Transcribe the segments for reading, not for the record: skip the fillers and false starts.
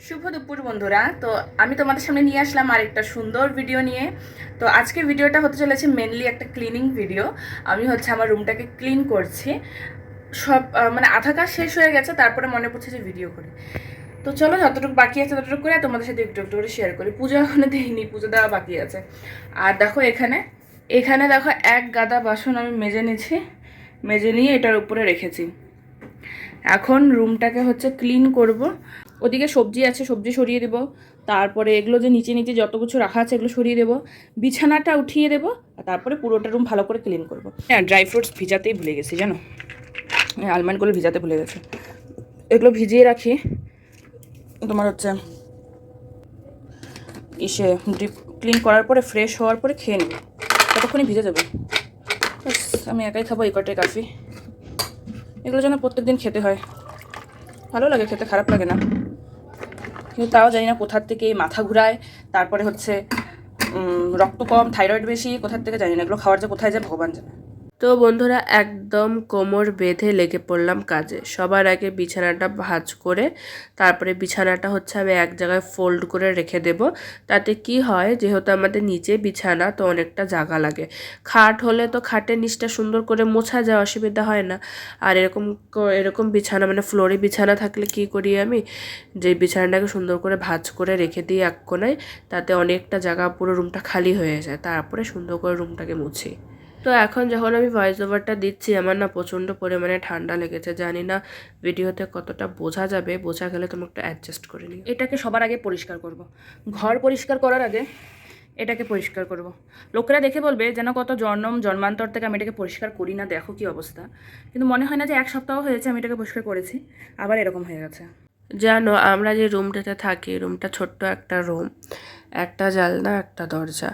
শুভ দুপুর বন্ধুরা। তো আমি তোমাদের সামনে নিয়ে আসলাম আরেকটা সুন্দর ভিডিও নিয়ে। তো আজকের ভিডিওটা হতে চলেছে মেনলি একটা ক্লিনিং ভিডিও। আমি আমার রুমটাকে ক্লিন করছি। সব মানে আধা কাজ শেষ হয়ে গেছে, তারপরে মনে পড়ছে যে ভিডিও করি। তো চলো, যতটুকু বাকি আছে ততটুকু করে তোমাদের সাথে একটু একটু করে শেয়ার করি। পুজো এখনো দিইনি, পুজো দেওয়া বাকি আছে। আর দেখো এখানে এখানে দেখো এক গাদা বাসন আমি মেজে নিয়েছি, মেজে নিয়ে এটার উপরে রেখেছি। এখন রুমটাকে ক্লিন করব। ওদিকে সবজি আছে, সবজি সরিয়ে দেবো। তারপরে এগুলো যে নিচে নিচে যত কিছু রাখা আছে এগুলো সরিয়ে দেবো, বিছানাটা উঠিয়ে দেবো। আর তারপরে পুরোটা রুম ভালো করে ক্লিন করবো। হ্যাঁ, ড্রাই ফ্রুটস ভিজাতেই ভুলে গেছি জানো, আলমন্ডগুলো ভিজাতে ভুলে গেছে। এগুলো ভিজিয়ে রাখি তোমার ইসে ডিপ ক্লিন করার পরে ফ্রেশ হওয়ার পরে খেয়ে নিই, ততক্ষণই ভিজে যাবে। ব্যাস, আমি একাই খাবো এই কটাই কাফি। এগুলো যেন প্রত্যেক দিন খেতে হয়, ভালো লাগে খেতে, খারাপ লাগে না। কিন্তু তাও জানি না কোথার থেকে এই মাথা ঘুরায়, তারপরে রক্ত কম, থাইরয়েড বেশি, কোথার থেকে জানি না। এগুলো খাওয়ার যে কোথায় যায় ভগবান জানে। তো বন্ধুরা, একদম কোমর বেঁধে লেগে পড়লাম কাজে। সবার আগে বিছানাটা ভাঁজ করে তারপরে বিছানাটা আমি এক জায়গায় ফোল্ড করে রেখে দেব। তাতে কি হয়, যেহেতু আমাদের নিচে বিছানা তো অনেকটা জায়গা লাগে। খাট হলে তো খাটের নিচটা সুন্দর করে মোছা যায়, অসুবিধা হয় না। আর এরকম বিছানা মানে ফ্লোরে বিছানা থাকলে কি করি আমি, যে বিছানাটাকে সুন্দর করে ভাঁজ করে রেখে দিই এক কোণায়, তাতে অনেকটা জায়গা পুরো রুমটা খালি হয়ে যায়। তারপরে সুন্দর করে রুমটাকে মুছি। তো এখন যখন আমি ভয়েস ওভারটা দিচ্ছি, আমার না প্রচণ্ড পরিমাণে ঠান্ডা লেগেছে। জানি না ভিডিওতে কতটা বোঝা যাবে, বোঝা গেলে তুমি একটু অ্যাডজাস্ট করে নিও। এটাকে সবার আগে পরিষ্কার করব। ঘর পরিষ্কার করার আগে এটাকে পরিষ্কার করব। লোকেরা দেখে বলবে যেন কত জন্মান্তর থেকে আমি এটাকে পরিষ্কার করি না, দেখো কি অবস্থা। কিন্তু মনে হয় না যে এক সপ্তাহ হয়েছে আমি এটাকে পরিষ্কার করেছি, আবার এরকম হয়ে গেছে। জানো, আমরা যে রুমটাতে থাকি, রুমটা ছোট্ট একটা রুম, একটা জানলা একটা দরজা,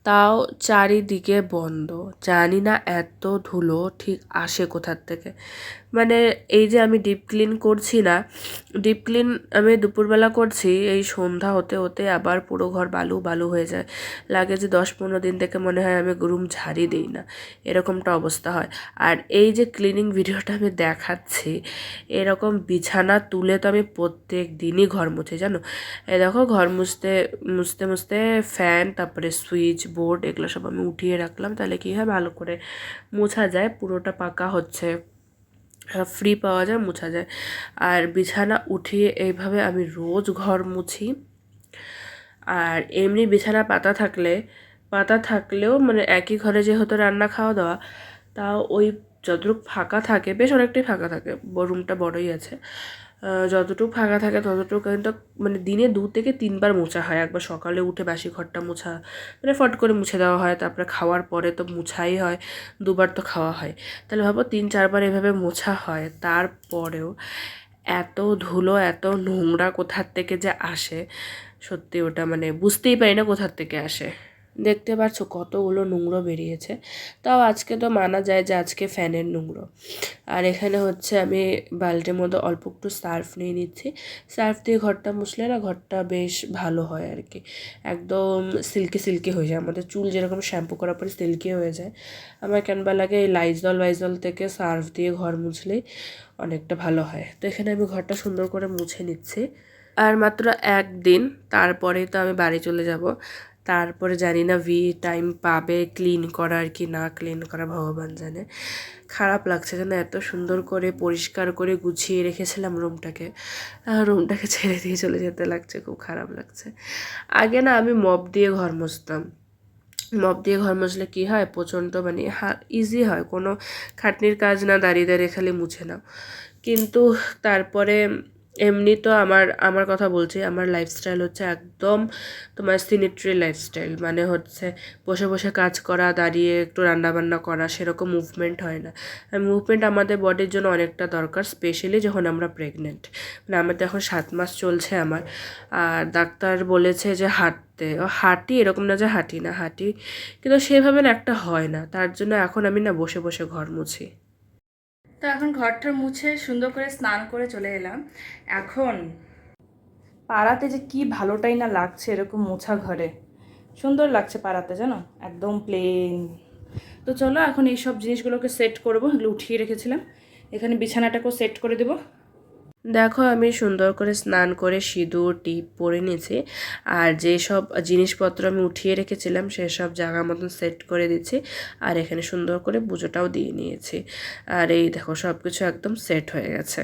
তাও চারিদিকে বন্ধ। জানি না এত ধুলো ঠিক আসে কোথার থেকে। মানে এই যে আমি ডিপ ক্লিন করছি না, ডিপ ক্লিন আমি দুপুরবেলা করছি, এই সন্ধ্যা হতে হতে আবার পুরো ঘর বালু বালু হয়ে যায়। লাগে যে 10-15 দিন থেকে মনে হয় আমি রুম ঝাড়ি দিই না, এরকমটা অবস্থা হয়। আর এই যে ক্লিনিং ভিডিওটা আমি দেখাচ্ছি, এরকম বিছানা তুলে তো আমি প্রত্যেক দিনই ঘর মুছি জানো। এই দেখো, ঘর মুছতে মুছতে মুছতে ফ্যান, তারপরে সুইচ বোর্ড, এগুলো সব আমি উঠিয়ে রাখলাম। তাহলে কী হয়, ভালো করে মোছা যায়, পুরোটা পাকা ফ্রি পাওয়া যায়, মোছা যায়। আর বিছানা উঠিয়ে এইভাবে আমি রোজ ঘর মুছি। আর এমনি বিছানা পাতা থাকলেও মানে একই ঘরে যেহেতু রান্না খাওয়া দাওয়া, তাও ওই যতটুকু ফাঁকা থাকে, বেশ অনেকটাই ফাঁকা থাকে, রুমটা বড়ই আছে, যতটুকু ফাঁকা থাকে ততটুকু কিন্তু মানে দিনে 2 থেকে 3 বার মোছা হয়। একবার সকালে উঠে বাসি ঘরটা মোছা, মানে ফট করে মুছে দেওয়া হয়, তারপরে খাওয়ার পরে তো মুছাই হয়, 2 বার তো খাওয়া হয়। তাহলে ভাবো 3-4 বার এভাবে মোছা হয়। তারপরেও এত ধুলো, এত নোংরা কোথার থেকে যে আসে, সত্যি ওটা মানে বুঝতেই পারি না কোথার থেকে আসে। দেখতে পাচ্ছ কতগুলো নোংরা বেরিয়েছে। তাও আজকে তো মানা যায় যে আজকে ফ্যানের নোংরা। আর এখানে আমি বালতির মধ্যে অল্প একটু সার্ফ নিয়ে নিচ্ছি। সার্ফ দিয়ে ঘরটা মুছলে না ঘরটা বেশ ভালো হয় আর কি, একদম সিল্কি সিল্কি হয়ে যায়। আমাদের চুল যেরকম শ্যাম্পু করার পরে সিল্কি হয়ে যায়, আমার কেনবা লাগে এই লাইজল থেকে সার্ফ দিয়ে ঘর মুছলেই অনেকটা ভালো হয়। তো এখানে আমি ঘরটা সুন্দর করে মুছে নিচ্ছি। আর মাত্র একদিন, তারপরে তো আমি বাড়ি চলে যাব। তারপরে জানি না টাইম পাবে ক্লিন করার কি না ক্লিন করা, ভগবান জানে। খারাপ লাগছে যেন, এত সুন্দর করে পরিষ্কার করে গুছিয়ে রেখেছিলাম রুমটাকে ছেড়ে দিয়ে চলে যেতে লাগছে, খুব খারাপ লাগছে। আগে না আমি মপ দিয়ে ঘর মুছতাম। মপ দিয়ে ঘর মুছলে কী হয়, প্রচণ্ড মানে ইজি হয়, কোনো খাটনির কাজ না, দাঁড়িয়ে দাঁড়িয়ে খালি মুছে নাও। কিন্তু তারপরে এমনি তো আমার কথা বলছি, আমার লাইফস্টাইল একদম তোমার সিনিট্রি লাইফস্টাইল, মানে বসে বসে কাজ করা, দাঁড়িয়ে একটু রান্নাবান্না করা, সেরকম মুভমেন্ট হয় না। আর মুভমেন্ট আমাদের বডির জন্য অনেকটা দরকার, স্পেশালি যখন আমরা প্রেগনেন্ট। মানে আমাদের এখন 7 মাস চলছে আমার। আর ডাক্তার বলেছে যে হাঁটি, এরকম না যে হাঁটি, কিন্তু সেভাবে না একটা হয় না। তার জন্য এখন আমি না বসে বসে ঘর মুছি। তো এখন ঘরটা মুছে সুন্দর করে স্নান করে চলে এলাম। এখন পাড়াতে যে কি ভালোটাই না লাগছে এরকম মোছা ঘরে, সুন্দর লাগছে পাড়াতে জানো, একদম প্লেন। তো চলো এখন এইসব জিনিসগুলোকে সেট করবো, এগুলো উঠিয়ে রেখেছিলাম, এখানে বিছানাটাকেও সেট করে দেবো। দেখো আমি সুন্দর করে স্নান করে সিঁদুর টিপ পরে নিয়েছি। আর যেসব জিনিসপত্র আমি উঠিয়ে রেখেছিলাম সেসব জায়গা মতন সেট করে দিচ্ছি। আর এখানে সুন্দর করে পুজোটাও দিয়ে নিয়েছি। আর এই দেখো সব কিছু একদম সেট হয়ে গেছে।